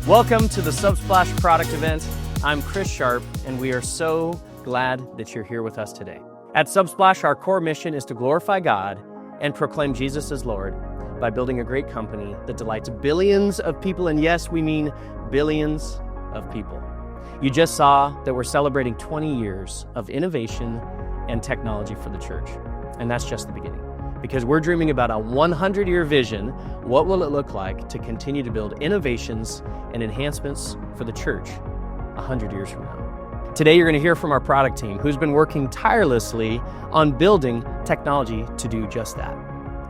Welcome to the Subsplash Product Event. I'm Chris Sharp, and we are so glad that you're here with us today. At Subsplash, our core mission is to glorify God and proclaim Jesus as Lord by building a great company that delights billions of people, and yes, we mean billions of people. You just saw that we're celebrating 20 years of innovation and technology for the church, and that's just the beginning. Because we're dreaming about a 100-year vision. What will it look like to continue to build innovations and enhancements for the church 100 years from now? Today, you're going to hear from our product team, who's been working tirelessly on building technology to do just that.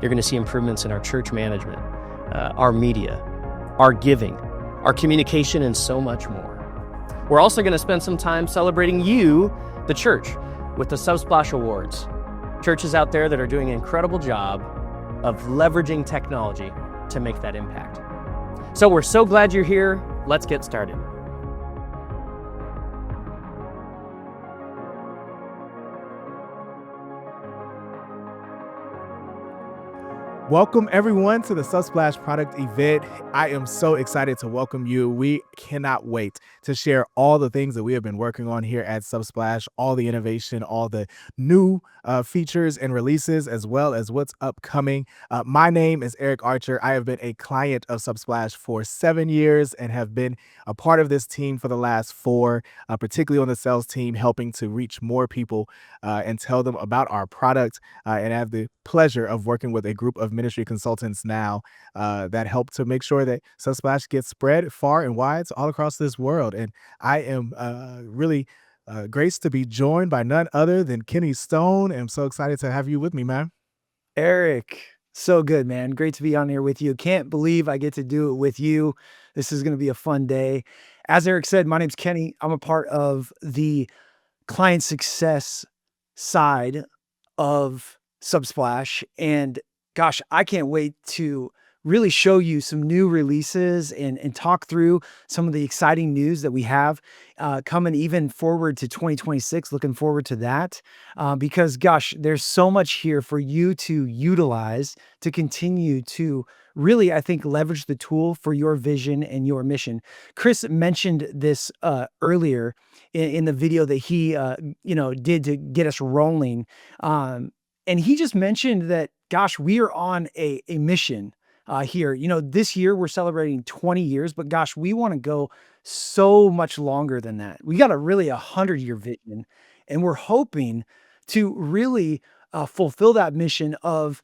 You're going to see improvements in our church management, our media, our giving, our communication, and so much more. We're also going to spend some time celebrating you, the church, with the Subsplash Awards. Churches out there that are doing an incredible job of leveraging technology to make that impact. So we're so glad you're here. Let's get started. Welcome everyone to the Subsplash Product Event. I am so excited to welcome you. We cannot wait to share all the things that we have been working on here at Subsplash, all the innovation, all the new features and releases, as well as what's upcoming. My name is Eric Archer. I have been a client of Subsplash for 7 years and have been a part of this team for the last 4, particularly on the sales team, helping to reach more people and tell them about our product, and have the pleasure of working with a group of ministry consultants now that help to make sure that Subsplash gets spread far and wide all across this world. And I am really graced to be joined by none other than Kenny Stone. I'm so excited to have you with me, man. Eric, so good, man. Great to be on here with you. Can't believe I get to do it with you. This is going to be a fun day. As Eric said, my name's Kenny. I'm a part of the client success side of Subsplash, and gosh, I can't wait to really show you some new releases and talk through some of the exciting news that we have coming even forward to 2026. Looking forward to that because gosh, there's so much here for you to utilize to continue to really, I think, leverage the tool for your vision and your mission. Chris mentioned this earlier in the video that he did to get us rolling. And he just mentioned that, gosh, we are on a mission here. You know, this year we're celebrating 20 years, but gosh, we want to go so much longer than that. We got a really 100-year vision, and we're hoping to really fulfill that mission of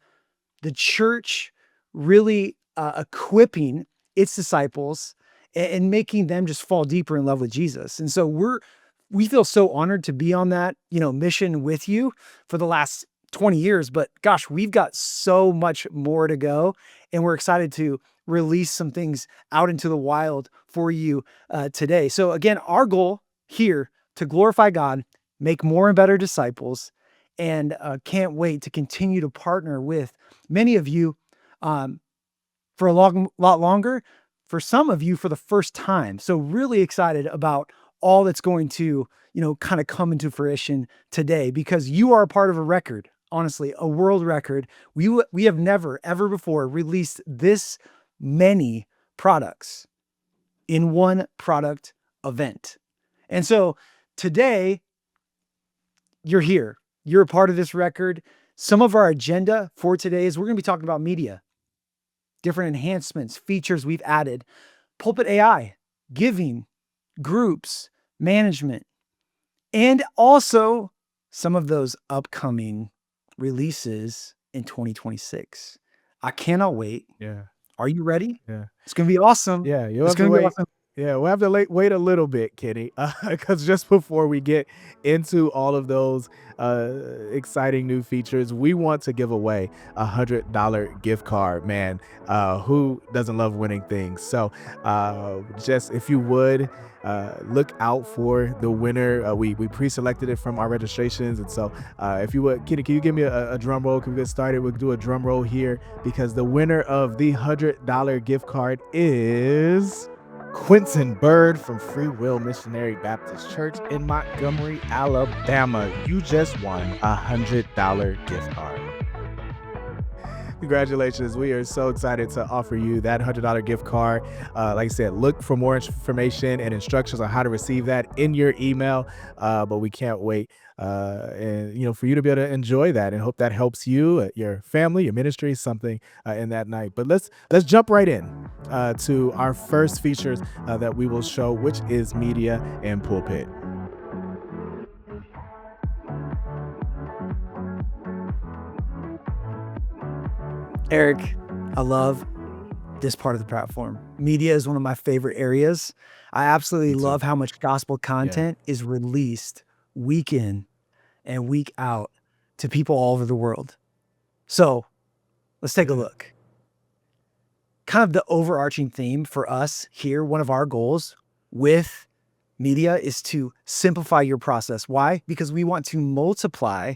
the church really equipping its disciples and making them just fall deeper in love with Jesus. And so we feel so honored to be on that, mission with you for the last 20 years, but gosh, we've got so much more to go, and we're excited to release some things out into the wild for you today. So again, our goal here to glorify God, make more and better disciples, and can't wait to continue to partner with many of you for a lot longer, for some of you for the first time. So really excited about all that's going to, kind of come into fruition today, because you are a part of a record. Honestly, a world record. We have never, ever before released this many products in one product event. And so today, you're here. You're a part of this record. Some of our agenda for today is we're going to be talking about media, different enhancements, features we've added, Pulpit AI, giving, groups, management, and also some of those upcoming releases in 2026. I cannot wait. Yeah. Are you ready? Yeah. It's going to be awesome. Yeah. It's going to be awesome. Yeah, we'll have to wait a little bit, Kenny, because just before we get into all of those exciting new features, we want to give away a $100 gift card, man. Who doesn't love winning things? So just if you would, look out for the winner. We pre-selected it from our registrations. And so if you would, Kenny, can you give me a drum roll? Can we get started? We'll do a drum roll here, because the winner of the $100 gift card is Quentin Bird from Free Will Missionary Baptist Church in Montgomery, Alabama. You just won a $100 gift card. Congratulations. We are so excited to offer you that $100 gift card. Like I said, look for more information and instructions on how to receive that in your email. But we can't wait and for you to be able to enjoy that, and hope that helps you, your family, your ministry, something in that night. But let's jump right in to our first features that we will show, which is media and Pulpit. Eric, I love this part of the platform. Media is one of my favorite areas. I absolutely love how much gospel content is released week in and week out to people all over the world. So let's take a look. Kind of the overarching theme for us here, one of our goals with media is to simplify your process. Why? Because we want to multiply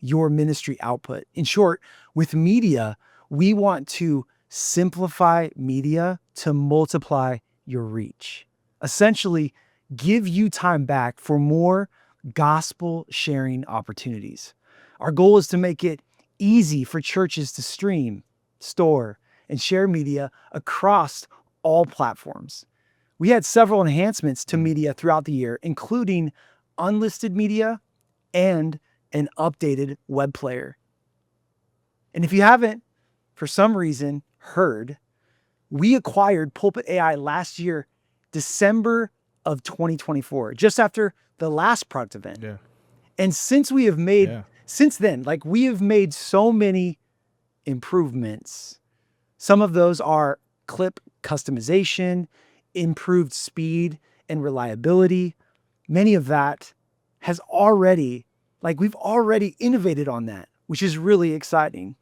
your ministry output. In short, with media, we want to simplify media to multiply your reach. Essentially, give you time back for more gospel sharing opportunities. Our goal is to make it easy for churches to stream, store, and share media across all platforms. We had several enhancements to media throughout the year, including unlisted media and an updated web player. And if you haven't, for some reason, heard, we acquired Pulpit AI last year, December of 2024, just after the last product event. Yeah. And since we have made, since then, we have made so many improvements. Some of those are clip customization, improved speed and reliability. Many of that has already, we've already innovated on that, which is really exciting.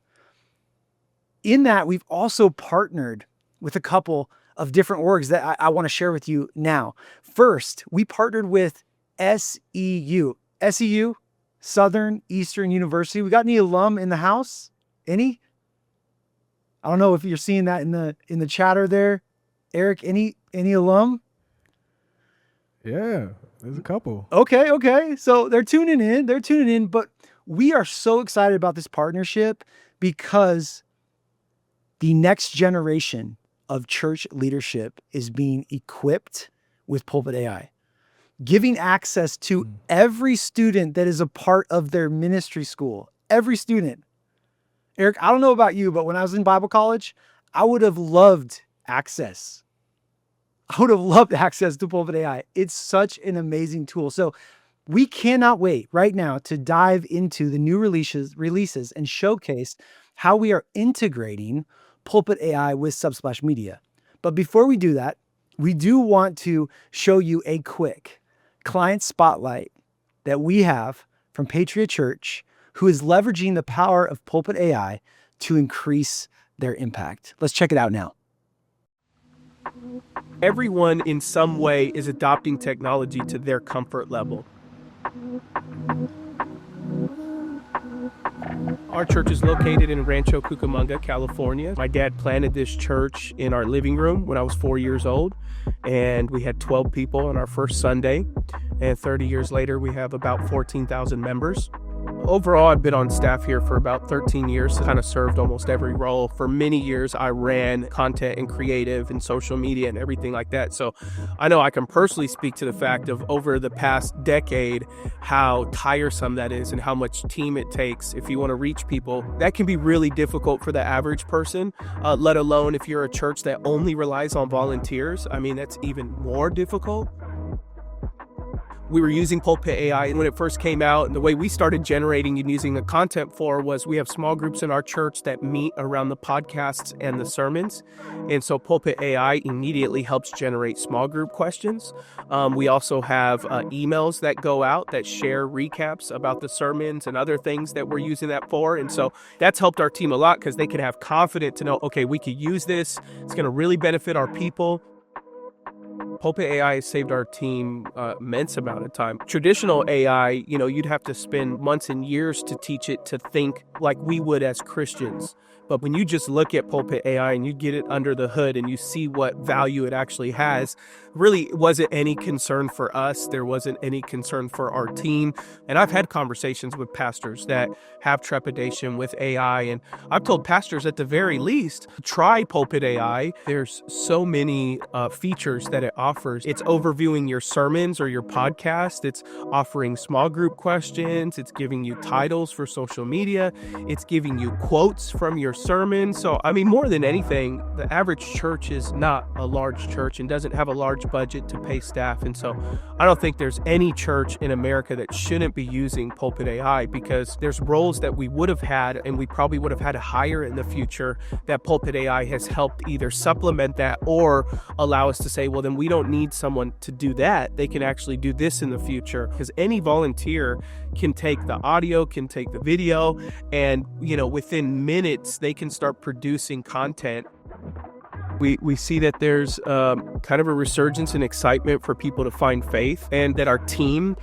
In that, we've also partnered with a couple of different orgs that I want to share with you now. First, we partnered with SEU, Southern Eastern University. We got any alum in the house? Any? I don't know if you're seeing that in the chatter there. Eric, any alum? Yeah, there's a couple. Okay. So they're tuning in, but we are so excited about this partnership because the next generation of church leadership is being equipped with Pulpit AI, giving access to every student that is a part of their ministry school. Every student. Eric, I don't know about you, but when I was in Bible college, I would have loved access. to Pulpit AI. It's such an amazing tool. So we cannot wait right now to dive into the new releases and showcase how we are integrating Pulpit AI with Subsplash Media. But before we do that, we do want to show you a quick client spotlight that we have from Patriot Church, who is leveraging the power of Pulpit AI to increase their impact. Let's check it out now. Everyone in some way is adopting technology to their comfort level. Our church is located in Rancho Cucamonga, California. My dad planted this church in our living room when I was 4 years old, and we had 12 people on our first Sunday. And 30 years later, we have about 14,000 members. Overall, I've been on staff here for about 13 years, kind of served almost every role. For many years, I ran content and creative and social media and everything like that. So I know I can personally speak to the fact of over the past decade, how tiresome that is and how much team it takes if you want to reach people. That can be really difficult for the average person, let alone if you're a church that only relies on volunteers. I mean, that's even more difficult. We were using Pulpit AI when it first came out, and the way we started generating and using the content for was we have small groups in our church that meet around the podcasts and the sermons. And so Pulpit AI immediately helps generate small group questions. We also have emails that go out that share recaps about the sermons and other things that we're using that for. And so that's helped our team a lot because they can have confidence to know, okay, we could use this. It's going to really benefit our people. Pulpit AI has saved our team immense amount of time. Traditional AI, you'd have to spend months and years to teach it to think like we would as Christians. But when you just look at Pulpit AI and you get it under the hood and you see what value it actually has, really wasn't any concern for us. There wasn't any concern for our team. And I've had conversations with pastors that have trepidation with AI. And I've told pastors at the very least, try Pulpit AI. There's so many features that it offers. It's overviewing your sermons or your podcast. It's offering small group questions. It's giving you titles for social media. It's giving you quotes from your sermon. So, more than anything, the average church is not a large church and doesn't have a large budget to pay staff. And so I don't think there's any church in America that shouldn't be using Pulpit AI, because there's roles that we would have had and we probably would have had to hire in the future that Pulpit AI has helped either supplement that or allow us to say, well, then we don't need someone to do that. They can actually do this in the future, because any volunteer can take the audio, can take the video, and within minutes they can start producing content. We see that there's kind of a resurgence in excitement for people to find faith, and that our team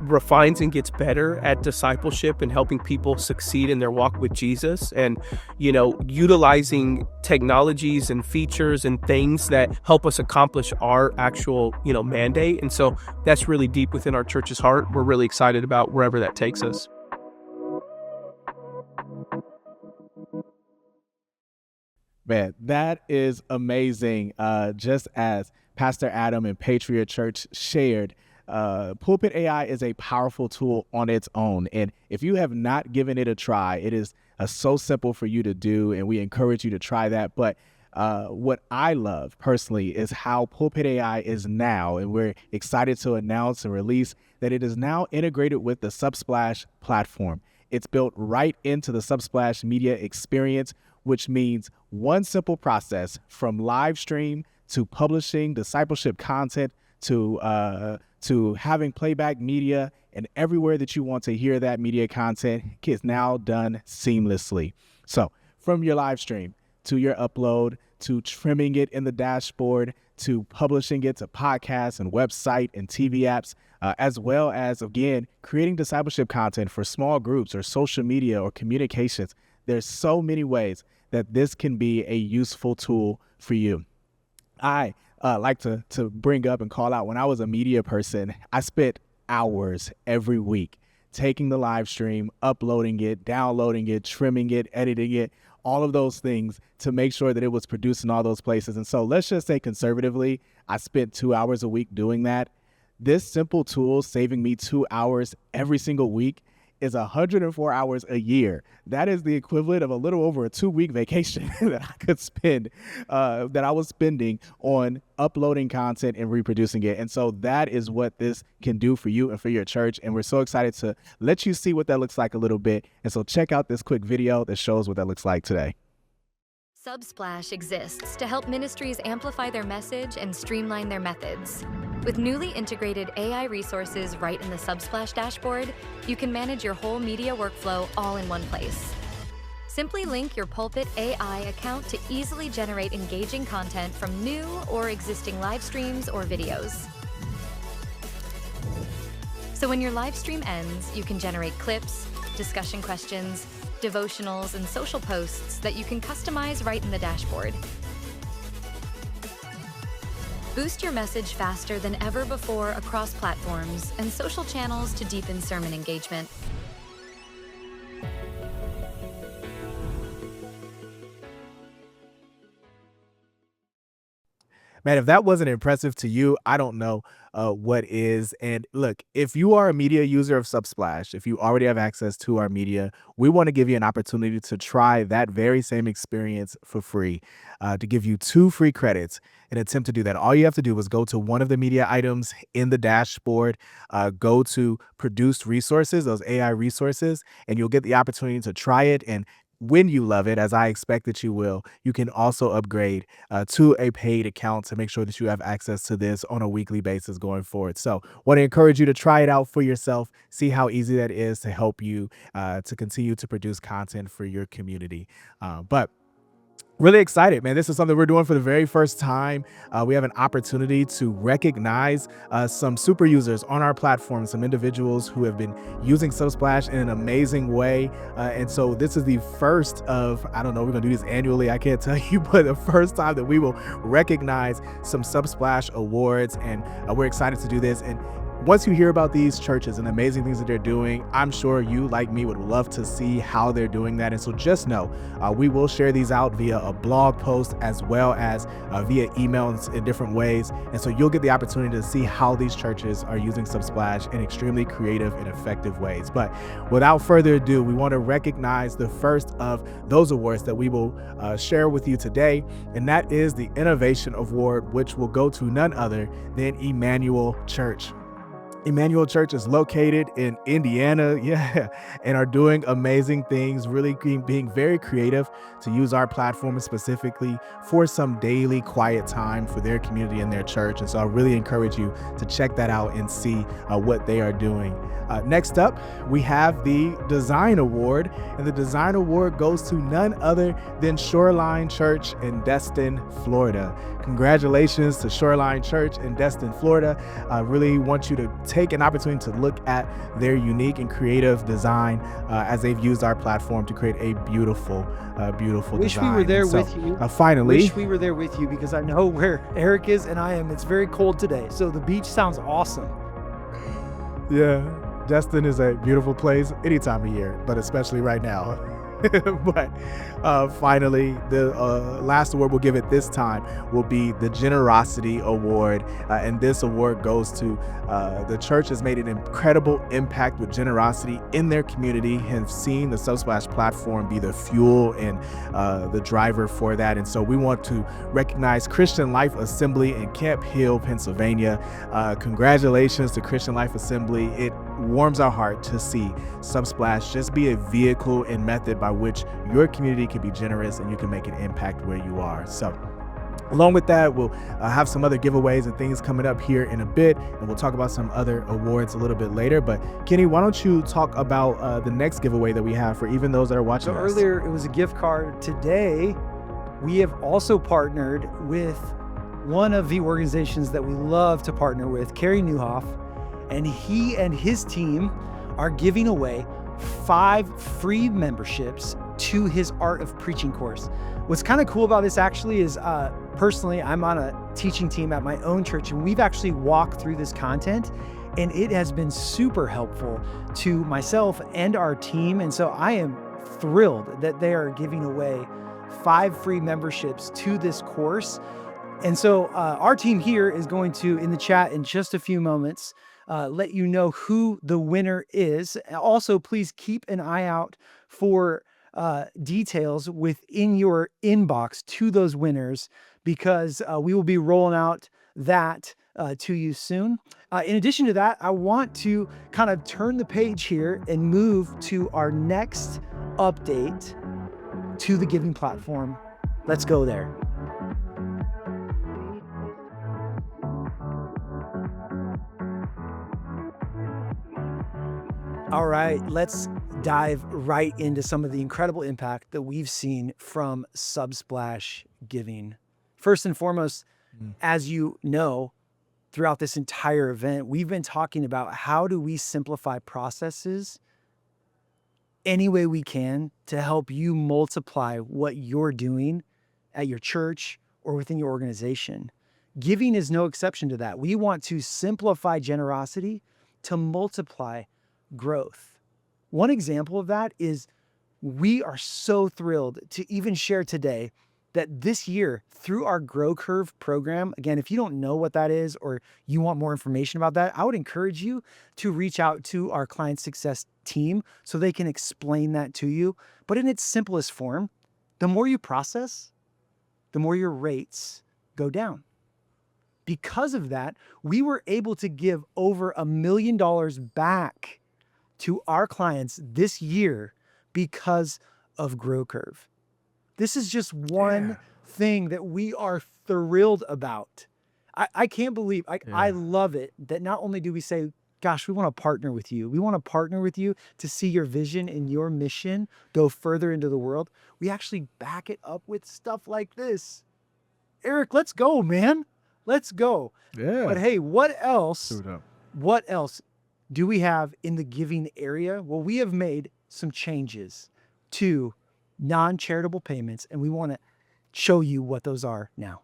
refines and gets better at discipleship and helping people succeed in their walk with Jesus, and utilizing technologies and features and things that help us accomplish our actual mandate. And so that's really deep within our church's heart. We're really excited about wherever that takes us. Man, that is amazing. Just as Pastor Adam and Patriot Church shared, Pulpit AI is a powerful tool on its own. And if you have not given it a try, it is so simple for you to do, and we encourage you to try that. But what I love personally is how Pulpit AI is now, and we're excited to announce and release that it is now integrated with the Subsplash platform. It's built right into the Subsplash media experience, which means one simple process from live stream to publishing discipleship content to having playback media, and everywhere that you want to hear that media content is now done seamlessly. So from your live stream to your upload to trimming it in the dashboard to publishing it to podcasts and website and TV apps, as well as, again, creating discipleship content for small groups or social media or communications. There's so many ways that this can be a useful tool for you. I like to bring up and call out, when I was a media person, I spent hours every week taking the live stream, uploading it, downloading it, trimming it, editing it, all of those things to make sure that it was produced in all those places. And so let's just say conservatively, I spent 2 hours a week doing that. This simple tool saving me 2 hours every single week is 104 hours a year. That is the equivalent of a little over a 2-week vacation that I could spend, that I was spending on uploading content and reproducing it. And so that is what this can do for you and for your church. And we're so excited to let you see what that looks like a little bit. And so check out this quick video that shows what that looks like today. Subsplash exists to help ministries amplify their message and streamline their methods. With newly integrated AI resources right in the Subsplash dashboard, you can manage your whole media workflow all in one place. Simply link your Pulpit AI account to easily generate engaging content from new or existing live streams or videos. So when your live stream ends, you can generate clips, discussion questions, devotionals, and social posts that you can customize right in the dashboard. Boost your message faster than ever before across platforms and social channels to deepen sermon engagement. Man, if that wasn't impressive to you, I don't know what is. And look, if you are a media user of Subsplash, if you already have access to our media, we want to give you an opportunity to try that very same experience for free, to give you 2 free credits. In an attempt to do that, all you have to do is go to one of the media items in the dashboard, go to produced resources, those AI resources, and you'll get the opportunity to try it. And when you love it, as I expect that you will, you can also upgrade to a paid account to make sure that you have access to this on a weekly basis going forward. So want to encourage you to try it out for yourself, see how easy that is to help you to continue to produce content for your community. But Really excited, man. This is something we're doing for the very first time. We have an opportunity to recognize some super users on our platform, some individuals who have been using Subsplash in an amazing way. And so this is the first of, I don't know, we're gonna do this annually, I can't tell you, but the first time that we will recognize some Subsplash awards. And we're excited to do this. And once you hear about these churches and the amazing things that they're doing, I'm sure you, like me, would love to see how they're doing that. And so just know, we will share these out via a blog post as well as via emails in different ways. And so you'll get the opportunity to see how these churches are using Subsplash in extremely creative and effective ways. But without further ado, we want to recognize the first of those awards that we will share with you today. And that is the Innovation Award, which will go to none other than Emmanuel Church. Emmanuel Church is located in Indiana, and are doing amazing things, really being very creative to use our platform specifically for some daily quiet time for their community and their church. And so I really encourage you to check that out and see what they are doing. Next up, we have the Design Award, and the Design Award goes to none other than Shoreline Church in Destin, Florida. Congratulations to Shoreline Church in Destin, Florida. I really want you to take an opportunity to look at their unique and creative design as they've used our platform to create a beautiful Wish design. we were there And so, with you. Finally, Wish we were there with you, because I know where Eric is and I am. It's very cold today, so the beach sounds awesome. yeah, Destin is a beautiful place any time of year, but especially right now. But finally, the last award we'll give at this time will be the Generosity Award. And this award goes to the church has made an incredible impact with generosity in their community, and seen the Subsplash platform be the fuel and the driver for that. And so we want to recognize Christian Life Assembly in Camp Hill, Pennsylvania. Congratulations to Christian Life Assembly. It warms our heart to see Subsplash just be a vehicle and method by which your community can be generous and you can make an impact where you are. So along with that, we'll have some other giveaways and things coming up here in a bit, and we'll talk about some other awards a little bit later. But Kenny, why don't you talk about the next giveaway that we have for even those that are watching So us? earlier it was a gift card. Today, we have also partnered with one of the organizations that we love to partner with, Carrie Newhoff, and he and his team are giving away 5 free memberships to his Art of Preaching course. What's kind of cool about this actually is personally, I'm on a teaching team at my own church, and we've actually walked through this content, and it has been super helpful to myself and our team. And so I am thrilled that they are giving away 5 free memberships to this course. And so our team here is going to, in the chat in just a few moments, let you know who the winner is. Also, please keep an eye out for details within your inbox to those winners, because we will be rolling out that to you soon. In addition to that, I want to kind of turn the page here and move to our next update to the giving platform. Let's go there. All right, let's dive right into some of the incredible impact that we've seen from Subsplash giving. First and foremost, as you know, throughout this entire event, we've been talking about how do we simplify processes any way we can to help you multiply what you're doing at your church or within your organization. Giving is no exception to that. We want to simplify generosity to multiply growth. One example of that is we are so thrilled to even share today that this year, through our Grow Curve program, again, if you don't know what that is or you want more information about that, I would encourage you to reach out to our client success team so they can explain that to you. But in its simplest form, the more you process, the more your rates go down. Because of that, we were able to give over $1 million back to our clients this year because of Grow Curve. This is just one thing that we are thrilled about. I can't believe, I love it that not only do we say gosh, we want to partner with you. We want to partner with you to see your vision and your mission go further into the world. We actually back it up with stuff like this. Eric, let's go, man. Let's go. Yeah. But hey, what else? Suit up. What else do we have in the giving area? Well, we have made some changes to non-charitable payments, and we want to show you what those are now.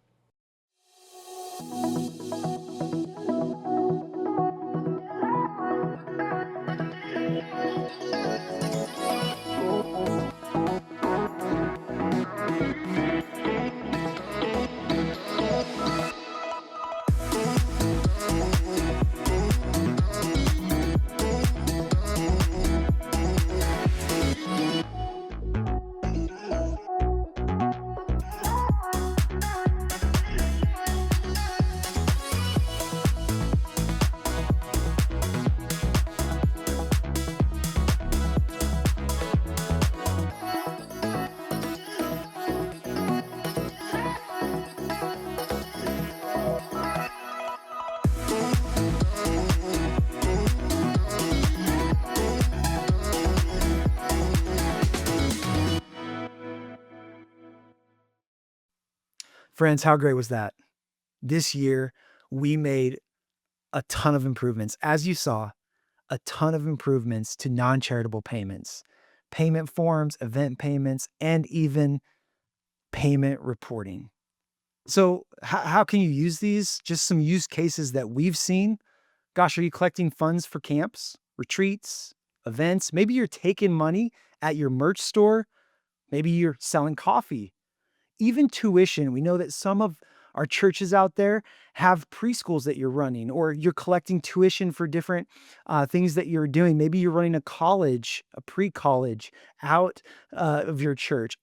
Friends, how great was that? This year, we made a ton of improvements. As you saw, a ton of improvements to non-charitable payments, payment forms, event payments, and even payment reporting. So how can you use these? Just some use cases that we've seen. Gosh, are you collecting funds for camps, retreats, events? Maybe you're taking money at your merch store. Maybe you're selling coffee. Even tuition. We know that some of our churches out there have preschools that you're running, or you're collecting tuition for different things that you're doing. Maybe you're running a college, a pre-college out of your church.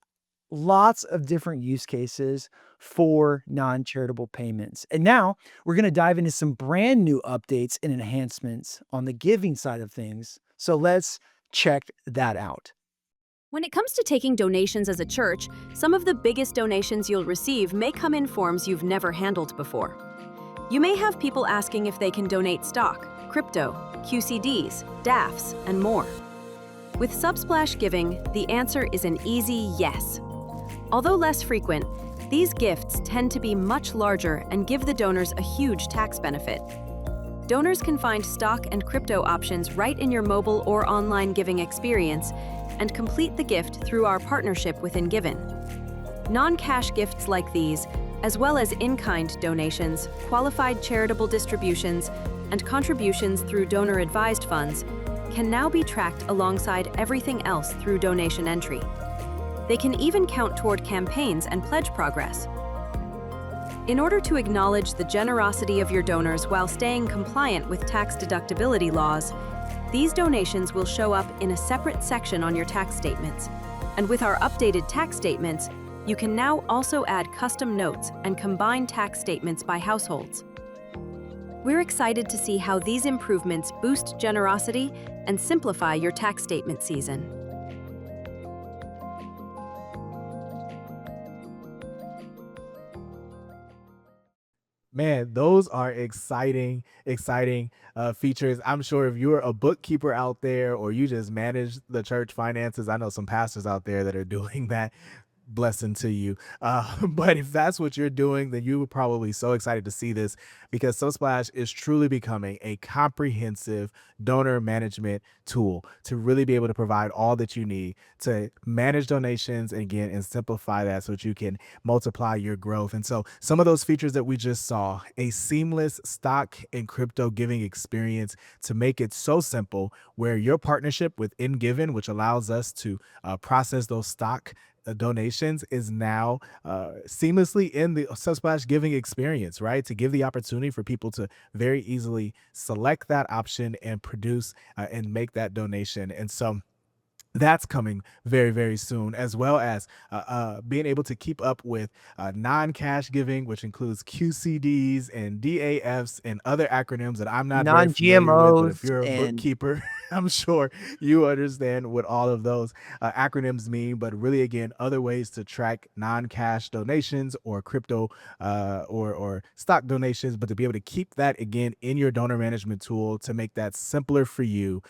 Lots of different use cases for non-charitable payments. And now we're going to dive into some brand new updates and enhancements on the giving side of things. So let's check that out. When it comes to taking donations as a church, some of the biggest donations you'll receive may come in forms you've never handled before. You may have people asking if they can donate stock, crypto, QCDs, DAFs, and more. With Subsplash Giving, the answer is an easy yes. Although less frequent, these gifts tend to be much larger and give the donors a huge tax benefit. Donors can find stock and crypto options right in your mobile or online giving experience and complete the gift through our partnership with Engiven. Non-cash gifts like these, as well as in-kind donations, qualified charitable distributions, and contributions through donor-advised funds, can now be tracked alongside everything else through donation entry. They can even count toward campaigns and pledge progress. In order to acknowledge the generosity of your donors while staying compliant with tax deductibility laws, these donations will show up in a separate section on your tax statements. And with our updated tax statements, you can now also add custom notes and combine tax statements by households. We're excited to see how these improvements boost generosity and simplify your tax statement season. Man, those are exciting features. I'm sure if you're a bookkeeper out there or you just manage the church finances, I know some pastors out there that are doing that. Blessing to you. But if that's what you're doing, then you were probably so excited to see this, because Subsplash is truly becoming a comprehensive donor management tool to really be able to provide all that you need to manage donations and simplify that so that you can multiply your growth. And so some of those features that we just saw, a seamless stock and crypto giving experience to make it so simple, where your partnership with Engiven, which allows us to process those stock donations, is now seamlessly in the Subsplash giving experience, right? To give the opportunity for people to very easily select that option and produce and make that donation. And so That's coming very, very soon, as well as being able to keep up with non-cash giving, which includes QCDs and DAFs and other acronyms that I'm not very familiar with. But if Non-GMOs you're a and bookkeeper, I'm sure you understand what all of those acronyms mean. But really, again, other ways to track non-cash donations or crypto or stock donations, but to be able to keep that again in your donor management tool to make that simpler for you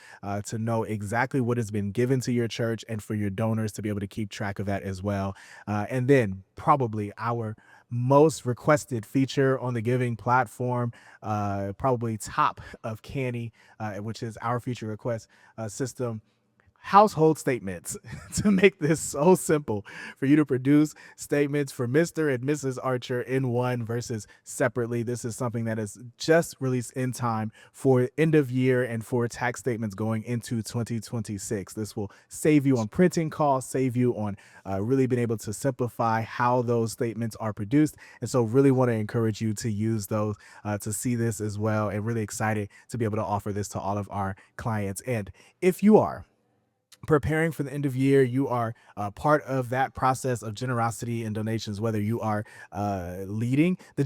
to know exactly what has been given to your church and for your donors to be able to keep track of that as well. And then probably our most requested feature on the giving platform, probably top of Canny, which is our feature request system, household statements. To make this so simple for you to produce statements for Mr. and Mrs. Archer in one versus separately. This is something that is just released in time for end of year and for tax statements going into 2026. This will save you on printing costs, save you on really being able to simplify how those statements are produced. And so really want to encourage you to use those to see this as well, and really excited to be able to offer this to all of our clients. And if you are preparing for the end of year, you are part of that process of generosity and donations, whether you are leading the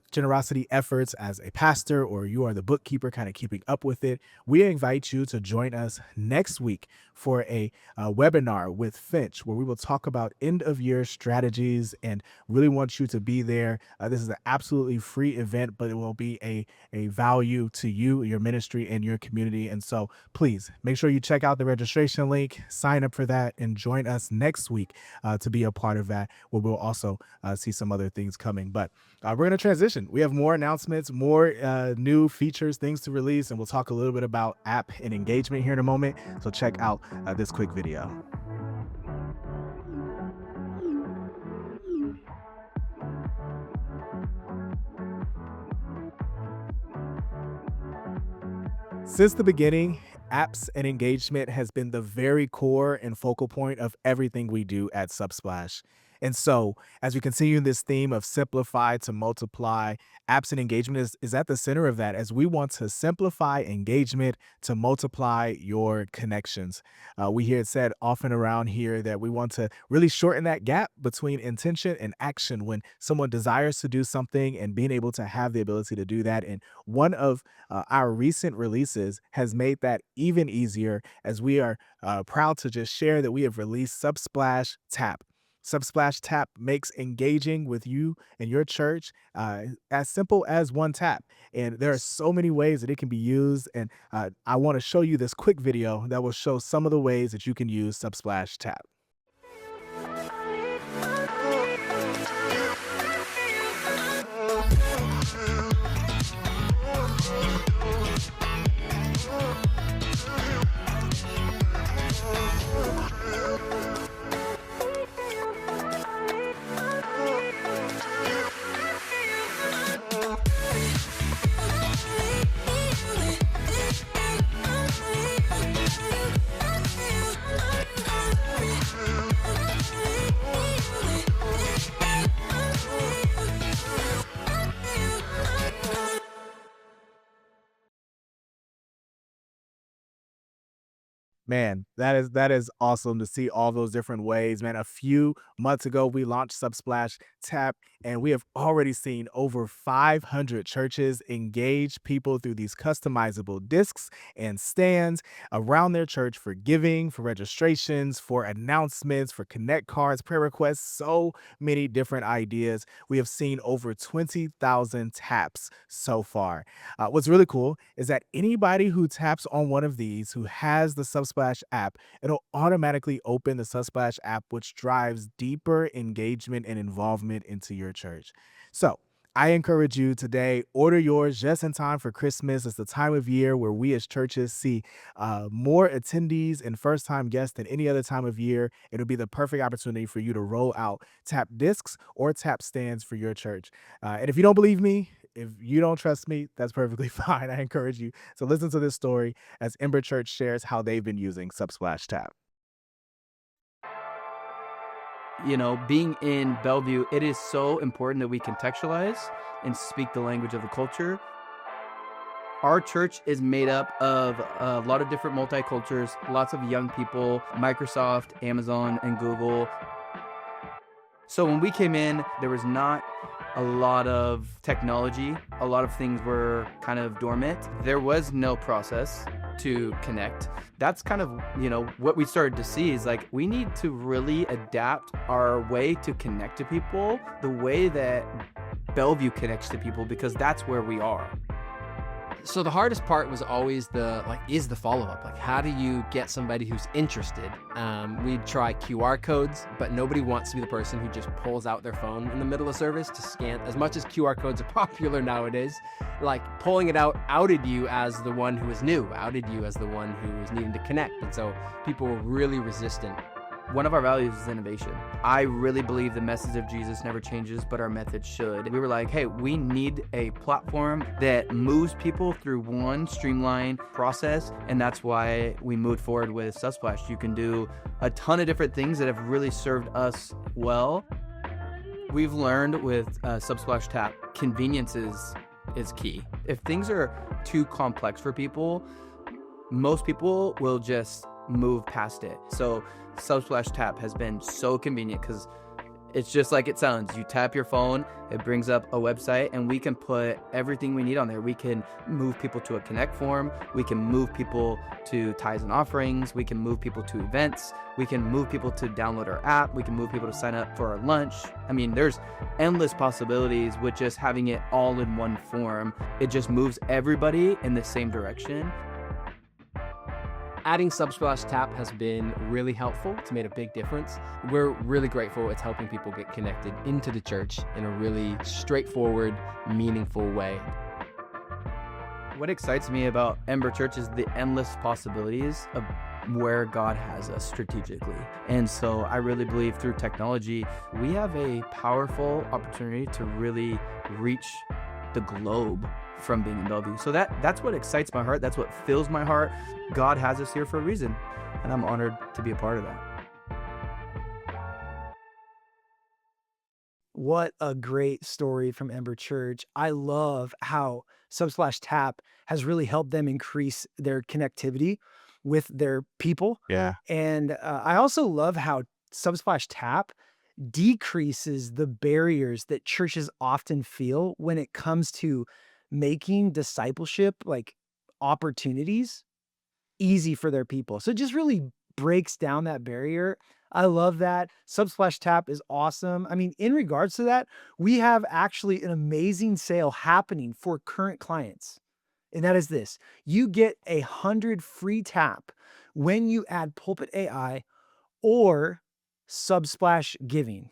generosity efforts as a pastor, or you are the bookkeeper kind of keeping up with it. We invite you to join us next week for a webinar with Finch, where we will talk about end of year strategies, and really want you to be there. This is an absolutely free event, but it will be a value to you, your ministry, and your community. And so please make sure you check out the registration link, sign up for that, and join us next week to be a part of that, where we'll also see some other things coming. But we're going to transition. We have more announcements, more new features, things to release, and we'll talk a little bit about app and engagement here in a moment. So check out this quick video. Since the beginning, apps and engagement has been the very core and focal point of everything we do at Subsplash. And so, as we continue this theme of simplify to multiply, apps and engagement is at the center of that, as we want to simplify engagement to multiply your connections. We hear it said often around here that we want to really shorten that gap between intention and action when someone desires to do something, and being able to have the ability to do that. And one of our recent releases has made that even easier, as we are proud to just share that we have released Subsplash Tap. Subsplash Tap makes engaging with you and your church as simple as one tap. And there are so many ways that it can be used. And I want to show you this quick video that will show some of the ways that you can use Subsplash Tap. Man, that is awesome to see all those different ways, man. A few months ago, we launched Subsplash Tap, and we have already seen over 500 churches engage people through these customizable discs and stands around their church for giving, for registrations, for announcements, for connect cards, prayer requests, so many different ideas. We have seen over 20,000 taps so far. What's really cool is that anybody who taps on one of these who has the Subsplash app, it'll automatically open the Subsplash app, which drives deeper engagement and involvement into your church. So I encourage you today, order yours just in time for Christmas. It's the time of year where we as churches see more attendees and first-time guests than any other time of year. It'll be the perfect opportunity for you to roll out tap discs or tap stands for your church. And if you don't believe me, if you don't trust me, that's perfectly fine. I encourage you to listen to this story as Ember Church shares how they've been using Subsplash Tap. You know, being in Bellevue, it is so important that we contextualize and speak the language of the culture. Our church is made up of a lot of different multicultures, lots of young people, Microsoft, Amazon, and Google. So when we came in, there was not a lot of technology. A lot of things were kind of dormant. There was no process to connect. That's kind of, what we started to see is like, we need to really adapt our way to connect to people the way that Bellevue connects to people, because that's where we are. So the hardest part was always the follow-up. Like, how do you get somebody who's interested? We'd try QR codes, but nobody wants to be the person who just pulls out their phone in the middle of service to scan. As much as QR codes are popular nowadays, like pulling it out outed you as the one who was new, outed you as the one who was needing to connect. And so people were really resistant. One of our values is innovation. I really believe the message of Jesus never changes, but our method should. We were like, hey, we need a platform that moves people through one streamlined process, and that's why we moved forward with Subsplash. You can do a ton of different things that have really served us well. We've learned with Subsplash Tap, convenience is key. If things are too complex for people, most people will just move past it. So Subsplash Tap has been so convenient because it's just like it sounds. You tap your phone, it brings up a website, and we can put everything we need on there. We can move people to a connect form. We can move people to tithes and offerings. We can move people to events. We can move people to download our app. We can move people to sign up for our lunch. I mean, there's endless possibilities with just having it all in one form. It just moves everybody in the same direction. Adding Subsplash Tap has been really helpful. It's made a big difference. We're really grateful it's helping people get connected into the church in a really straightforward, meaningful way. What excites me about Ember Church is the endless possibilities of where God has us strategically. And so I really believe through technology, we have a powerful opportunity to really reach the globe from being in Bellevue. So that's what excites my heart. That's what fills my heart. God has us here for a reason, and I'm honored to be a part of that. What a great story from Ember Church. I love how Subsplash Tap has really helped them increase their connectivity with their people. Yeah. And I also love how Subsplash Tap decreases the barriers that churches often feel when it comes to making discipleship like opportunities easy for their people. So it just really breaks down that barrier. I love that. Subsplash Tap is awesome. I mean, in regards to that, we have actually an amazing sale happening for current clients. And that is this: you get 100 free tap when you add Pulpit AI or Subsplash Giving.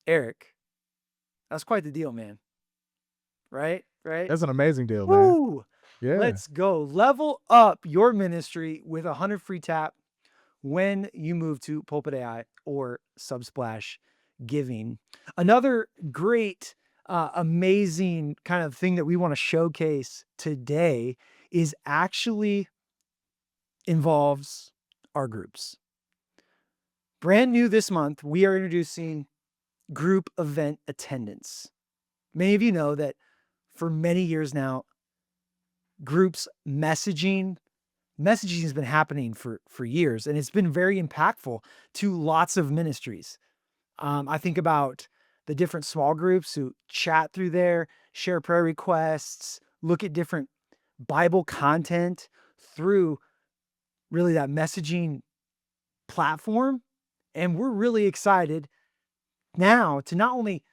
Eric, that's quite the deal, man. Right? That's an amazing deal, man. Woo! Yeah. Let's go. Level up your ministry with 100 free tap when you move to Pulpit AI or Subsplash Giving. Another great, amazing kind of thing that we want to showcase today is actually involves our groups. Brand new this month, we are introducing group event attendance. Many of you know that for many years now, groups messaging has been happening for years, and it's been very impactful to lots of ministries. I think about the different small groups who chat through there, share prayer requests, look at different Bible content through really that messaging platform. And we're really excited now to not only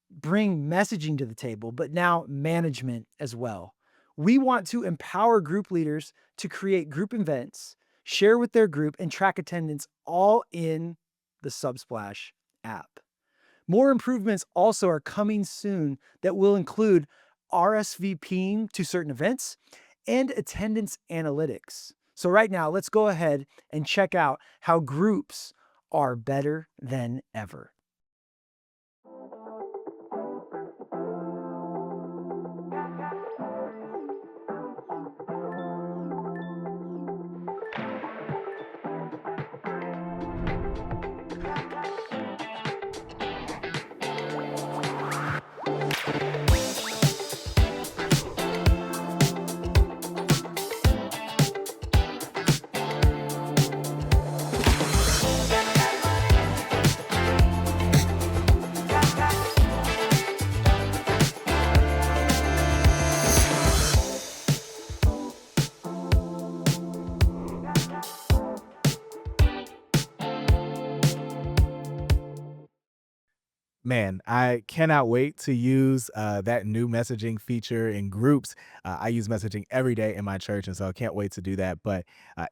bring messaging to the table, but now management as well. We want to empower group leaders to create group events, share with their group, and track attendance all in the Subsplash app. More improvements also are coming soon that will include RSVPing to certain events and attendance analytics. So right now, let's go ahead and check out how groups are better than ever. Man, I cannot wait to use that new messaging feature in groups. I use messaging every day in my church, and so I can't wait to do that. But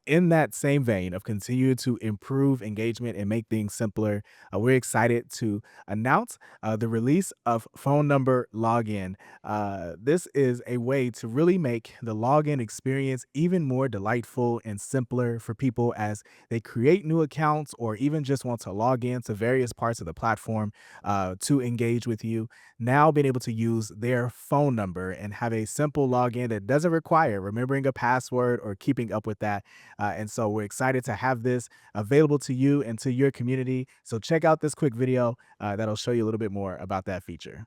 in that same vein of continue to improve engagement and make things simpler, we're excited to announce the release of phone number login. This is a way to really make the login experience even more delightful and simpler for people as they create new accounts or even just want to log in to various parts of the platform to engage with you. Now, being able to use their phone number and have a simple login that doesn't require remembering a password or keeping up with that. And so we're excited to have this available to you and to your community. So check out this quick video that'll show you a little bit more about that feature.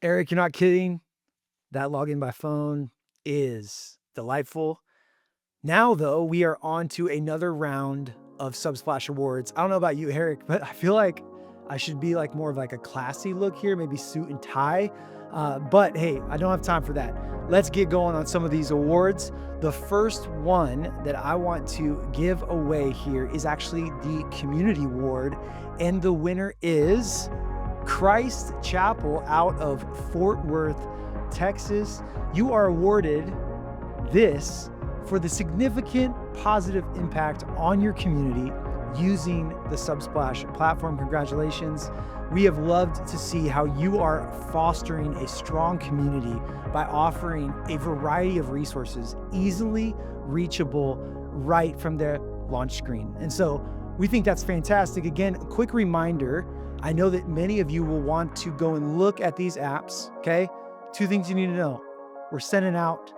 Eric, you're not kidding. That login by phone is delightful. Now, though, we are on to another round of Subsplash Awards. I don't know about you, Eric, but I feel like I should be like more of like a classy look here, maybe suit and tie. But hey, I don't have time for that. Let's get going on some of these awards. The first one that I want to give away here is actually the Community Award, and the winner is Christ Chapel out of Fort Worth, Texas. You are awarded this for the significant positive impact on your community using the Subsplash platform. Congratulations. We have loved to see how you are fostering a strong community by offering a variety of resources easily reachable right from their launch screen. And so we think that's fantastic. Again, a quick reminder, I know that many of you will want to go and look at these apps, okay? 2 things you need to know. We're sending out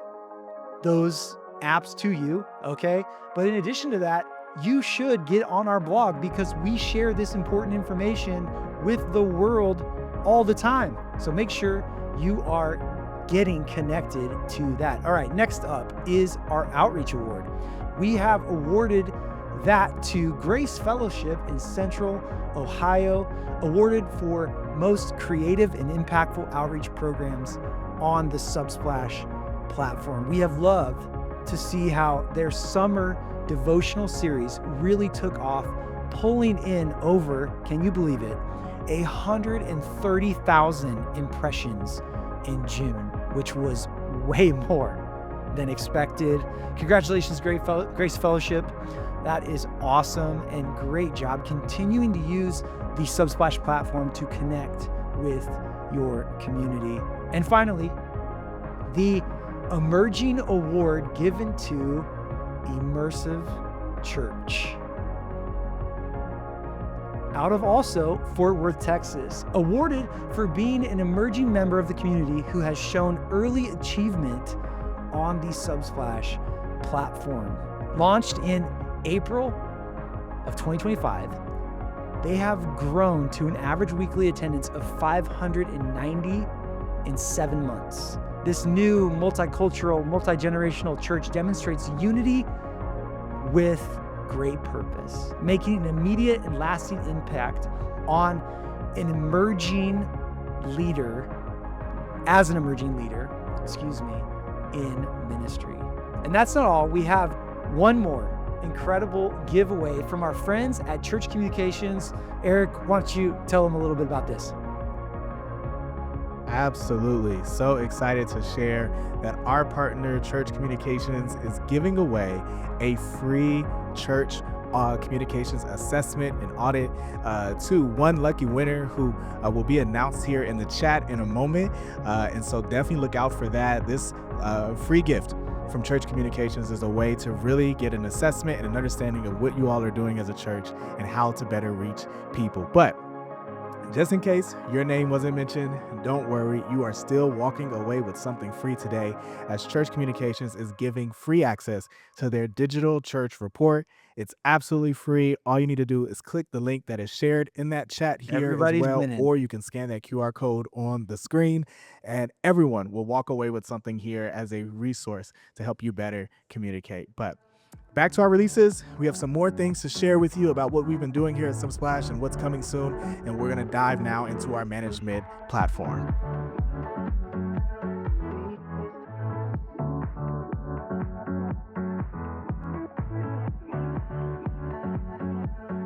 those apps to you, okay? But in addition to that, you should get on our blog because we share this important information with the world all the time. So make sure you are getting connected to that. All right, next up is our Outreach Award. We have awarded that to Grace Fellowship in Central Ohio, awarded for most creative and impactful outreach programs on the Subsplash platform. We have loved to see how their summer devotional series really took off, pulling in over, can you believe it, 130,000 impressions in June, which was way more than expected. Congratulations, Grace Fellowship. That is awesome and great job continuing to use the Subsplash platform to connect with your community. And finally, the Emerging Award given to Immersive Church. Out of also Fort Worth, Texas, awarded for being an emerging member of the community who has shown early achievement on the Subsplash platform. Launched in April of 2025, they have grown to an average weekly attendance of 590 in 7 months. This new multicultural, multi-generational church demonstrates unity with great purpose, making an immediate and lasting impact on an emerging leader, in ministry. And that's not all. We have one more incredible giveaway from our friends at Church Communications. Eric, why don't you tell them a little bit about this? Absolutely. So excited to share that our partner, Church Communications, is giving away a free church communications assessment and audit to one lucky winner who will be announced here in the chat in a moment. And so definitely look out for that. This free gift from Church Communications is a way to really get an assessment and an understanding of what you all are doing as a church and how to better reach people. But just in case your name wasn't mentioned, don't worry, you are still walking away with something free today, as Church Communications is giving free access to their digital church report. It's absolutely free. All you need to do is click the link that is shared in that chat here Everybody's as well, winning. or you can scan that QR code on the screen, and everyone will walk away with something here as a resource to help you better communicate. But Back to our releases, we have some more things to share with you about what we've been doing here at Subsplash and what's coming soon, and we're going to dive now into our management platform.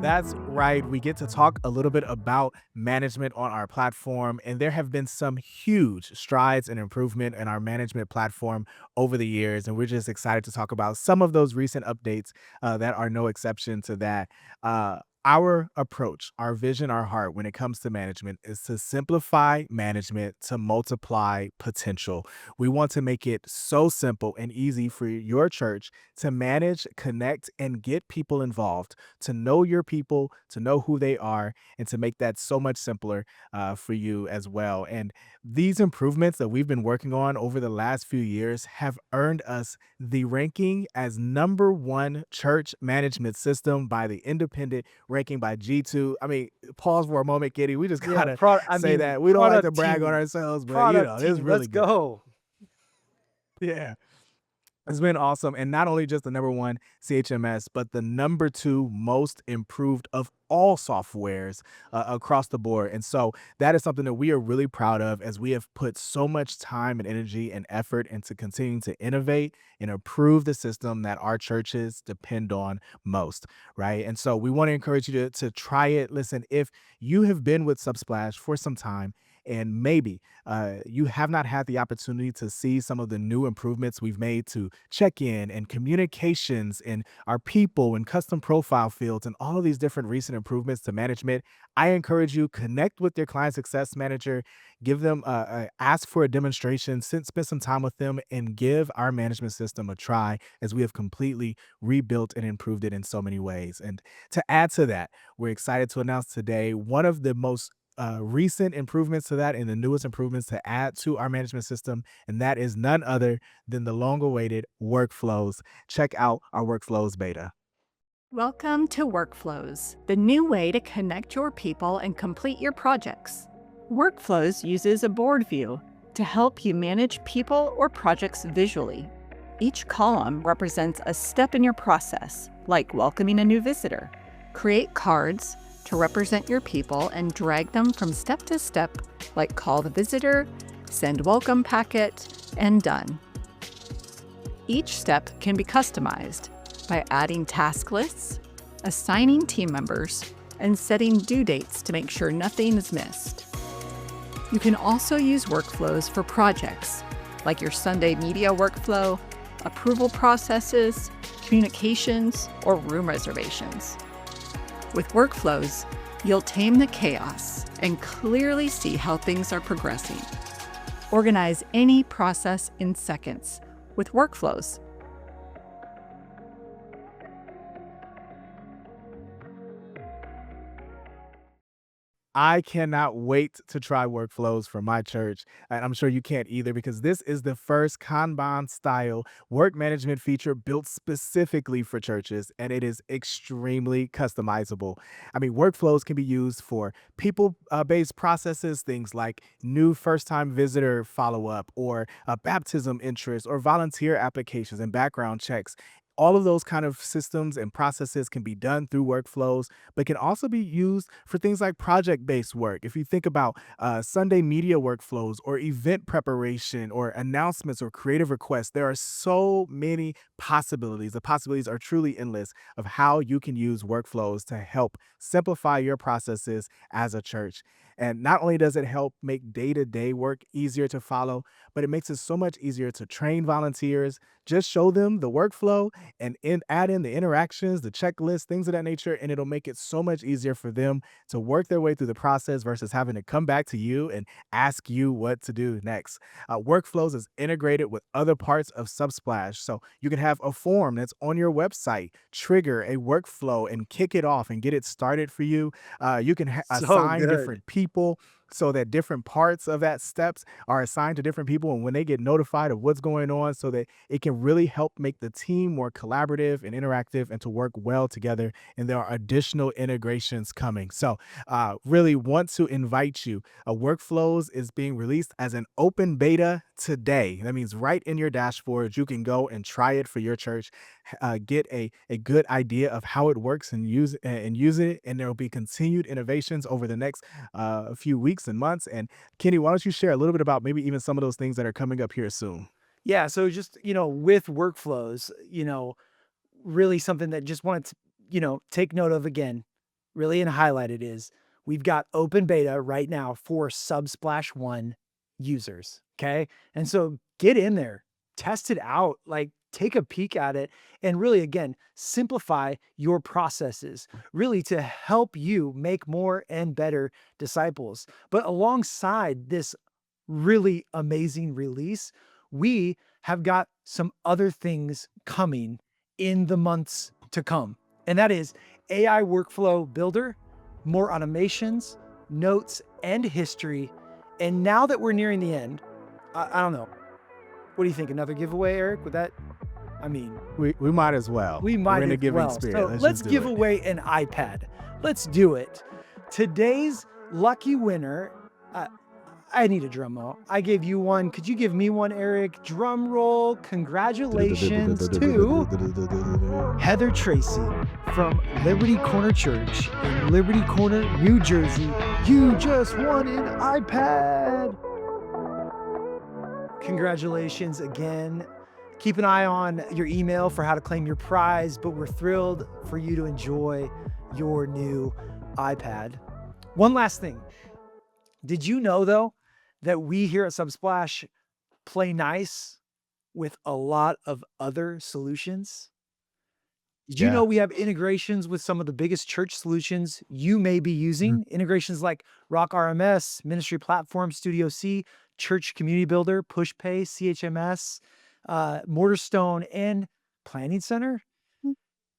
That's right. We get to talk a little bit about management on our platform, and there have been some huge strides and improvement in our management platform over the years, and we're just excited to talk about some of those recent updates that are no exception to that. Our approach, our vision, our heart when it comes to management is to simplify management to multiply potential. We want to make it so simple and easy for your church to manage, connect, and get people involved, to know your people, to know who they are, and to make that so much simpler for you as well. And these improvements that we've been working on over the last few years have earned us the ranking as #1 church management system by the independent ranking by G2. I mean, pause for a moment, Kitty. We just gotta say that. We don't like to brag on ourselves, but it's really Let's good. go. Yeah. It's been awesome. And not only just the #1 CHMS, but the #2 most improved of all softwares across the board. And so that is something that we are really proud of, as we have put so much time and energy and effort into continuing to innovate and improve the system that our churches depend on most, right? And so we want to encourage you to try it. Listen, if you have been with Subsplash for some time, and maybe you have not had the opportunity to see some of the new improvements we've made to check-in and communications and our people and custom profile fields and all of these different recent improvements to management, I encourage you, connect with your client success manager, give them ask for a demonstration, spend some time with them, and give our management system a try, as we have completely rebuilt and improved it in so many ways. And to add to that, we're excited to announce today one of the most recent improvements to that and the newest improvements to add to our management system, and that is none other than the long-awaited Workflows. Check out our Workflows beta. Welcome to Workflows, the new way to connect your people and complete your projects. Workflows uses a board view to help you manage people or projects visually. Each column represents a step in your process, like welcoming a new visitor. Create cards to represent your people and drag them from step to step, like call the visitor, send welcome packet, and done. Each step can be customized by adding task lists, assigning team members, and setting due dates to make sure nothing is missed. You can also use workflows for projects, like your Sunday media workflow, approval processes, communications, or room reservations. With workflows, you'll tame the chaos and clearly see how things are progressing. Organize any process in seconds with workflows. I cannot wait to try Workflows for my church, and I'm sure you can't either, because this is the first Kanban-style work management feature built specifically for churches, and it is extremely customizable. I mean, Workflows can be used for people-based processes, things like new first-time visitor follow-up, or baptism interest, or volunteer applications and background checks. All of those kind of systems and processes can be done through Workflows, but can also be used for things like project-based work. If you think about Sunday media workflows, or event preparation, or announcements, or creative requests, there are so many possibilities. The possibilities are truly endless of how you can use Workflows to help simplify your processes as a church. And not only does it help make day-to-day work easier to follow, but it makes it so much easier to train volunteers. Just show them the workflow and add in the interactions, the checklist, things of that nature, and it'll make it so much easier for them to work their way through the process versus having to come back to you and ask you what to do next. Workflows is integrated with other parts of Subsplash, so you can have a form that's on your website, trigger a workflow, and kick it off and get it started for you. You can assign different people so that different parts of that steps are assigned to different people, and when they get notified of what's going on, so that it can really help make the team more collaborative and interactive and to work well together. And there are additional integrations coming. So really want to invite you. Workflows is being released as an open beta today. That means right in your dashboard, you can go and try it for your church, get a good idea of how it works and use it. And there will be continued innovations over the next few weeks and months. And Kenny, why don't you share a little bit about maybe even some of those things that are coming up here soon? Yeah. So just, with workflows, really something that just wanted to, take note of again, really and highlight it is we've got open beta right now for Subsplash One users. Okay. And so get in there, test it out, like take a peek at it, and really, again, simplify your processes, really to help you make more and better disciples. But alongside this really amazing release, we have got some other things coming in the months to come. And that is AI Workflow Builder, more automations, notes, and history. And now that we're nearing the end, I don't know. What do you think? Another giveaway, Eric? Would that, we might as well. we might We're in a as giving well. spirit. So let's just do give it. away an iPad. Let's do it. Today's lucky winner, I need a drum roll. I gave you one. Could you give me one, Eric? Drum roll. Congratulations to Heather Tracy from Liberty Corner Church in Liberty Corner, New Jersey. You just won an iPad. Congratulations again. Keep an eye on your email for how to claim your prize, but we're thrilled for you to enjoy your new iPad. One last thing. Did you know, though, that we here at Subsplash play nice with a lot of other solutions? Did you know we have integrations with some of the biggest church solutions you may be using? Integrations like Rock RMS, Ministry Platform, Studio C, Church Community Builder, PushPay, CHMS, Mortarstone, and Planning Center.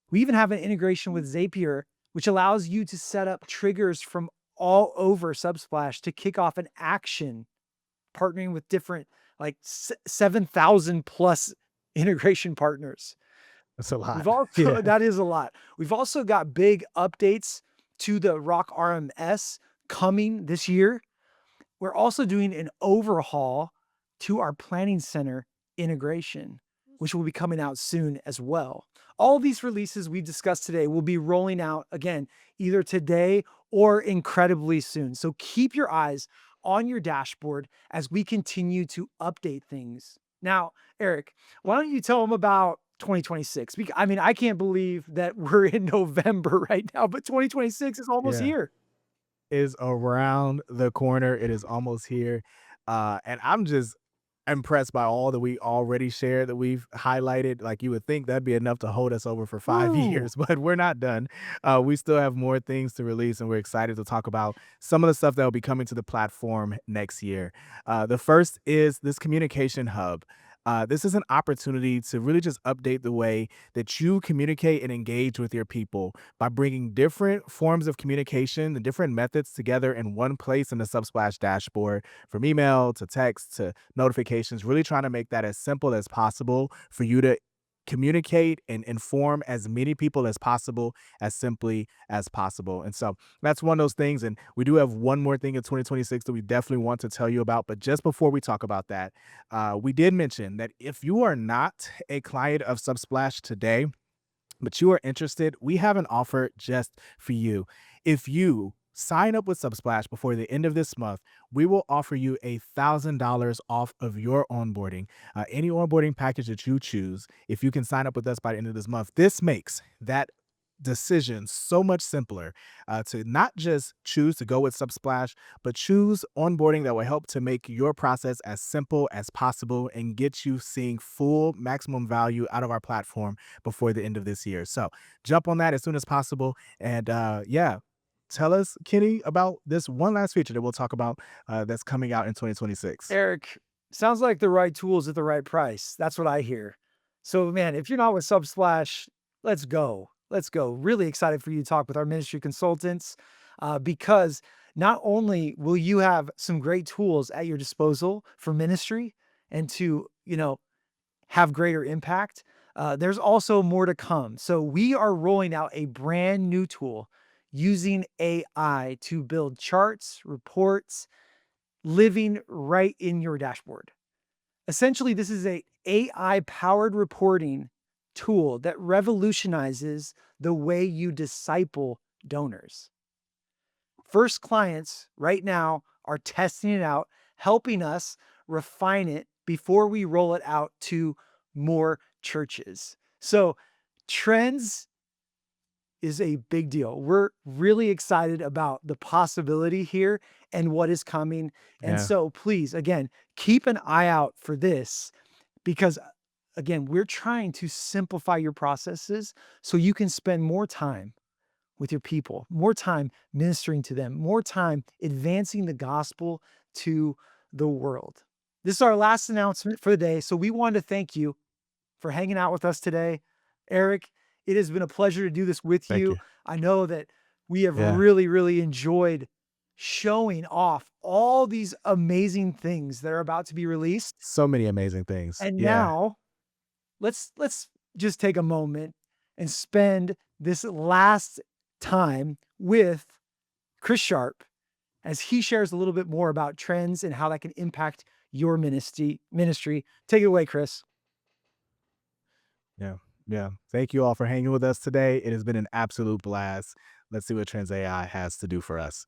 We even have an integration with Zapier, which allows you to set up triggers from all over Subsplash to kick off an action, partnering with different, like 7,000 plus integration partners. That's a lot. We've also, that is a lot. We've also got big updates to the Rock RMS coming this year. We're also doing an overhaul to our Planning Center integration, which will be coming out soon as well. All these releases we've discussed today will be rolling out again, either today or incredibly soon. So keep your eyes on your dashboard as we continue to update things. Now, Eric, why don't you tell them about 2026? I can't believe that we're in November right now, but 2026 is almost here. Is around the corner. It is almost here. And I'm just impressed by all that we already shared, that we've highlighted. Like, you would think that'd be enough to hold us over for 5 years, but we're not done. We still have more things to release, and we're excited to talk about some of the stuff that will be coming to the platform next year. The first is this communication hub. This is an opportunity to really just update the way that you communicate and engage with your people by bringing different forms of communication and different methods together in one place in the Subsplash dashboard, from email to text to notifications, really trying to make that as simple as possible for you to communicate and inform as many people as possible, as simply as possible. And so that's one of those things. And we do have one more thing in 2026 that we definitely want to tell you about. But just before we talk about that, we did mention that if you are not a client of Subsplash today, but you are interested, we have an offer just for you. If you sign up with Subsplash before the end of this month, we will offer you $1,000 off of your onboarding. Any onboarding package that you choose, if you can sign up with us by the end of this month. This makes that decision so much simpler, to not just choose to go with Subsplash, but choose onboarding that will help to make your process as simple as possible and get you seeing full maximum value out of our platform before the end of this year. So jump on that as soon as possible. And tell us, Kenny, about this one last feature that we'll talk about that's coming out in 2026. Eric, sounds like the right tools at the right price. That's what I hear. So, man, if you're not with Subsplash, let's go. Let's go. Really excited for you to talk with our ministry consultants, because not only will you have some great tools at your disposal for ministry and to, have greater impact, there's also more to come. So we are rolling out a brand new tool using AI to build charts, reports, living right in your dashboard. Essentially, this is a AI-powered reporting tool that revolutionizes the way you disciple donors. First clients right now are testing it out, helping us refine it before we roll it out to more churches. So trends is a big deal. We're really excited about the possibility here and what is coming. And Yeah. so please, again, keep an eye out for this because, again, we're trying to simplify your processes so you can spend more time with your people, more time ministering to them, more time advancing the gospel to the world. This is our last announcement for the day. So we want to thank you for hanging out with us today. Eric, it has been a pleasure to do this with Thank you. I know that we have Yeah. really, really enjoyed showing off all these amazing things that are about to be released. So many amazing things. And Yeah. now let's just take a moment and spend this last time with Chris Sharp as he shares a little bit more about trends and how that can impact your ministry. Take it away, Chris. Yeah. Thank you all for hanging with us today. It has been an absolute blast. Let's see what Trends AI has to do for us.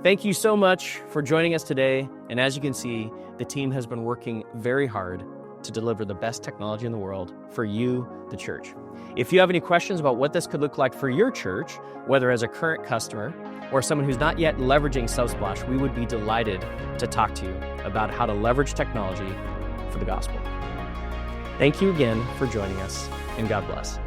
Thank you so much for joining us today. And as you can see, the team has been working very hard to deliver the best technology in the world for you, the church. If you have any questions about what this could look like for your church, whether as a current customer or someone who's not yet leveraging Subsplash, we would be delighted to talk to you about how to leverage technology for the gospel. Thank you again for joining us, and God bless.